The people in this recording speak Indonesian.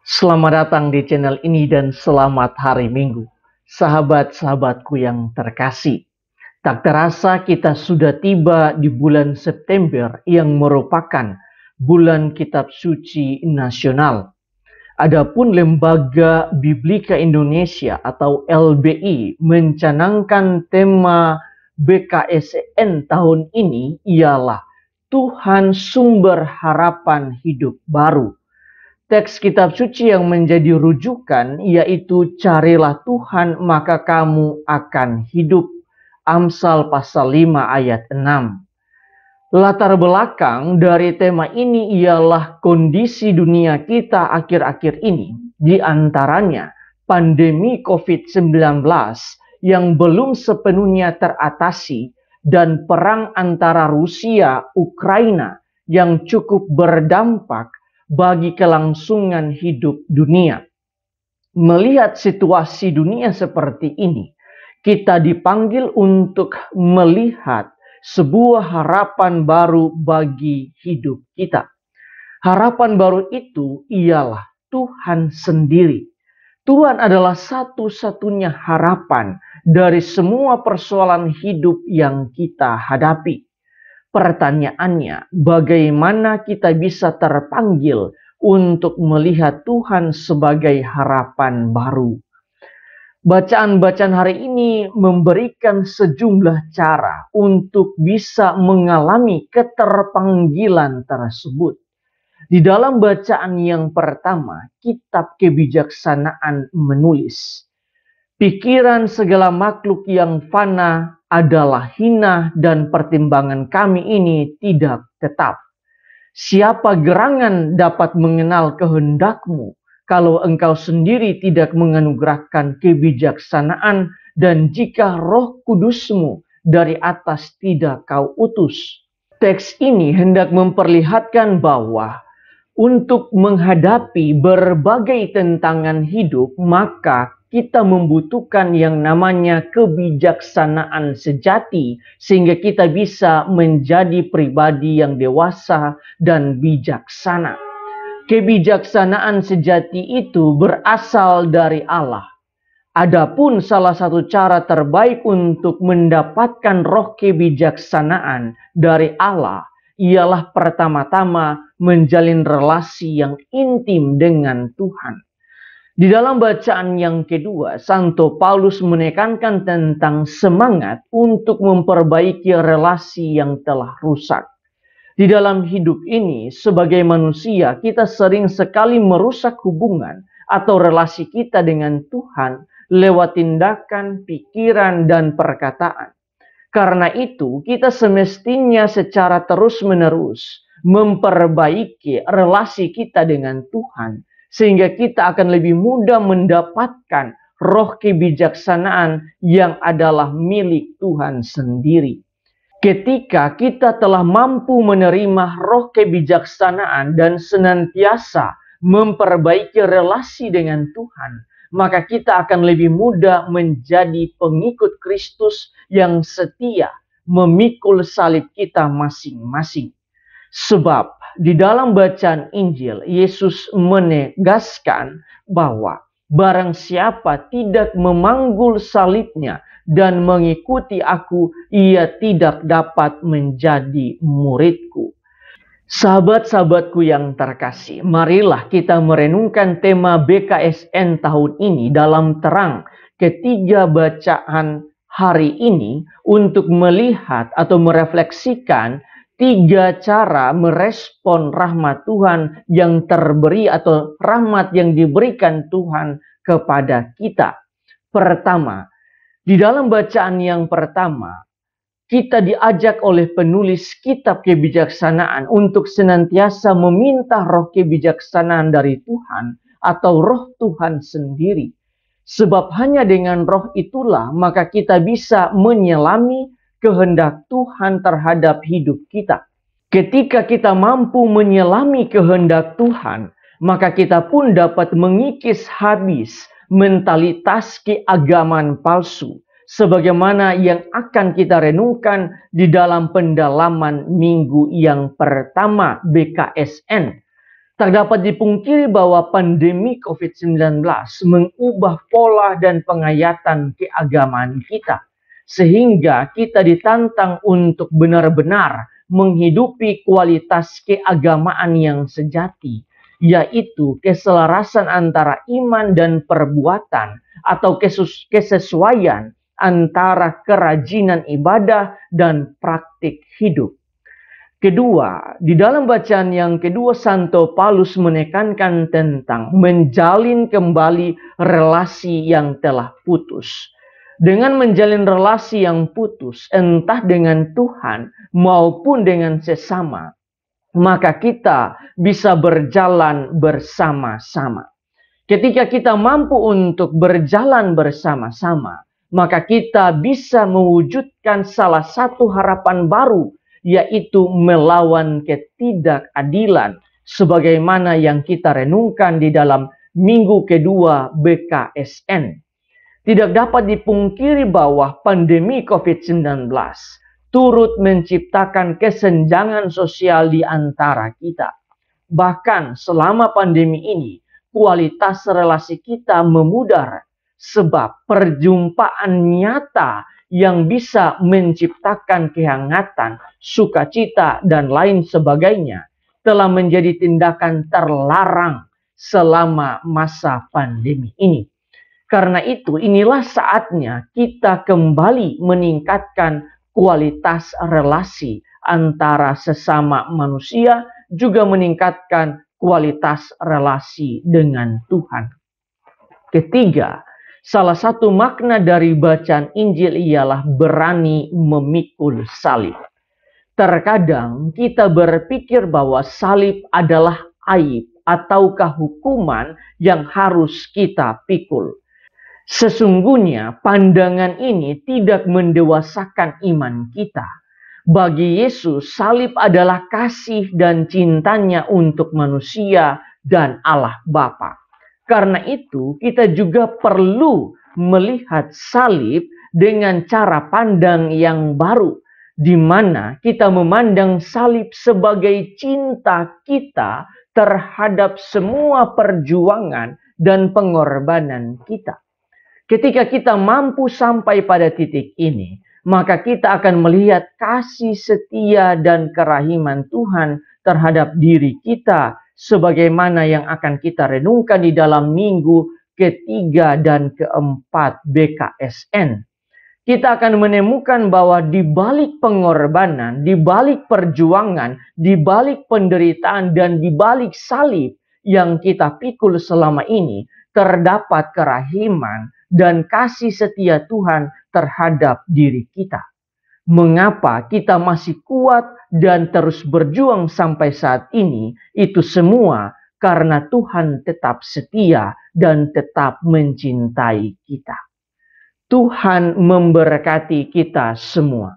Selamat datang di channel ini dan selamat hari Minggu. Sahabat-sahabatku yang terkasih, tak terasa kita sudah tiba di bulan September yang merupakan bulan Kitab Suci Nasional. Adapun Lembaga Biblika Indonesia atau LBI mencanangkan tema BKSN tahun ini ialah Tuhan Sumber Harapan Hidup Baru. Teks kitab suci yang menjadi rujukan yaitu carilah Tuhan maka kamu akan hidup. Amsal pasal 5 ayat 6. Latar belakang dari tema ini ialah kondisi dunia kita akhir-akhir ini. Di antaranya pandemi COVID-19 yang belum sepenuhnya teratasi dan perang antara Rusia Ukraina yang cukup berdampak bagi kelangsungan hidup dunia. Melihat situasi dunia seperti ini, kita dipanggil untuk melihat sebuah harapan baru bagi hidup kita. Harapan baru itu ialah Tuhan sendiri. Tuhan adalah satu-satunya harapan dari semua persoalan hidup yang kita hadapi. Pertanyaannya, bagaimana kita bisa terpanggil untuk melihat Tuhan sebagai harapan baru? Bacaan-bacaan hari ini memberikan sejumlah cara untuk bisa mengalami keterpanggilan tersebut. Di dalam bacaan yang pertama, Kitab Kebijaksanaan menulis, pikiran segala makhluk yang fana adalah hina dan pertimbangan kami ini tidak tetap. Siapa gerangan dapat mengenal kehendakmu kalau engkau sendiri tidak menganugerahkan kebijaksanaan dan jika Roh Kudusmu dari atas tidak kau utus. Teks ini hendak memperlihatkan bahwa untuk menghadapi berbagai tantangan hidup, maka kita membutuhkan yang namanya kebijaksanaan sejati, sehingga kita bisa menjadi pribadi yang dewasa dan bijaksana. Kebijaksanaan sejati itu berasal dari Allah. Adapun salah satu cara terbaik untuk mendapatkan roh kebijaksanaan dari Allah ialah pertama-tama menjalin relasi yang intim dengan Tuhan. Di dalam bacaan yang kedua, Santo Paulus menekankan tentang semangat untuk memperbaiki relasi yang telah rusak. Di dalam hidup ini, sebagai manusia, kita sering sekali merusak hubungan atau relasi kita dengan Tuhan lewat tindakan, pikiran, dan perkataan. Karena itu, kita semestinya secara terus-menerus memperbaiki relasi kita dengan Tuhan, sehingga kita akan lebih mudah mendapatkan roh kebijaksanaan yang adalah milik Tuhan sendiri. Ketika kita telah mampu menerima roh kebijaksanaan dan senantiasa memperbaiki relasi dengan Tuhan, maka kita akan lebih mudah menjadi pengikut Kristus yang setia memikul salib kita masing-masing. Sebab di dalam bacaan Injil, Yesus menegaskan bahwa barang siapa tidak memanggul salibnya dan mengikuti aku, ia tidak dapat menjadi muridku. Sahabat-sahabatku yang terkasih, marilah kita merenungkan tema BKSN tahun ini dalam terang ketiga bacaan hari ini untuk melihat atau merefleksikan tiga cara merespon rahmat Tuhan yang terberi atau rahmat yang diberikan Tuhan kepada kita. Pertama, di dalam bacaan yang pertama, kita diajak oleh penulis kitab kebijaksanaan untuk senantiasa meminta roh kebijaksanaan dari Tuhan atau roh Tuhan sendiri. Sebab hanya dengan roh itulah maka kita bisa menyelami kehendak Tuhan terhadap hidup kita. Ketika kita mampu menyelami kehendak Tuhan, maka kita pun dapat mengikis habis mentalitas keagamaan palsu, sebagaimana yang akan kita renungkan di dalam pendalaman minggu yang pertama BKSN. Tak dapat dipungkiri bahwa pandemi COVID-19 mengubah pola dan penghayatan keagamaan kita, sehingga kita ditantang untuk benar-benar menghidupi kualitas keagamaan yang sejati, yaitu keselarasan antara iman dan perbuatan, atau kesesuaian antara kerajinan ibadah dan praktik hidup. Kedua, di dalam bacaan yang kedua, Santo Paulus menekankan tentang menjalin kembali relasi yang telah putus. Dengan menjalin relasi yang putus, entah dengan Tuhan maupun dengan sesama, maka kita bisa berjalan bersama-sama. Ketika kita mampu untuk berjalan bersama-sama, maka kita bisa mewujudkan salah satu harapan baru, yaitu melawan ketidakadilan, sebagaimana yang kita renungkan di dalam minggu kedua BKSN. Tidak dapat dipungkiri bahwa pandemi COVID-19 turut menciptakan kesenjangan sosial di antara kita. Bahkan selama pandemi ini, kualitas relasi kita memudar, sebab perjumpaan nyata yang bisa menciptakan kehangatan, sukacita, dan lain sebagainya telah menjadi tindakan terlarang selama masa pandemi ini. Karena itu, inilah saatnya kita kembali meningkatkan kualitas relasi antara sesama manusia, juga meningkatkan kualitas relasi dengan Tuhan. Ketiga, salah satu makna dari bacaan Injil ialah berani memikul salib. Terkadang kita berpikir bahwa salib adalah aib ataukah hukuman yang harus kita pikul. Sesungguhnya pandangan ini tidak mendewasakan iman kita. Bagi Yesus, salib adalah kasih dan cintanya untuk manusia dan Allah Bapa. Karena itu, kita juga perlu melihat salib dengan cara pandang yang baru, di mana kita memandang salib sebagai cinta kita terhadap semua perjuangan dan pengorbanan kita. Ketika kita mampu sampai pada titik ini, maka kita akan melihat kasih setia dan kerahiman Tuhan terhadap diri kita, sebagaimana yang akan kita renungkan di dalam minggu ketiga dan keempat BKSN. Kita akan menemukan bahwa di balik pengorbanan, di balik perjuangan, di balik penderitaan, dan di balik salib yang kita pikul selama ini, terdapat kerahiman dan kasih setia Tuhan terhadap diri kita. Mengapa kita masih kuat dan terus berjuang sampai saat ini? Itu semua karena Tuhan tetap setia dan tetap mencintai kita. Tuhan memberkati kita semua.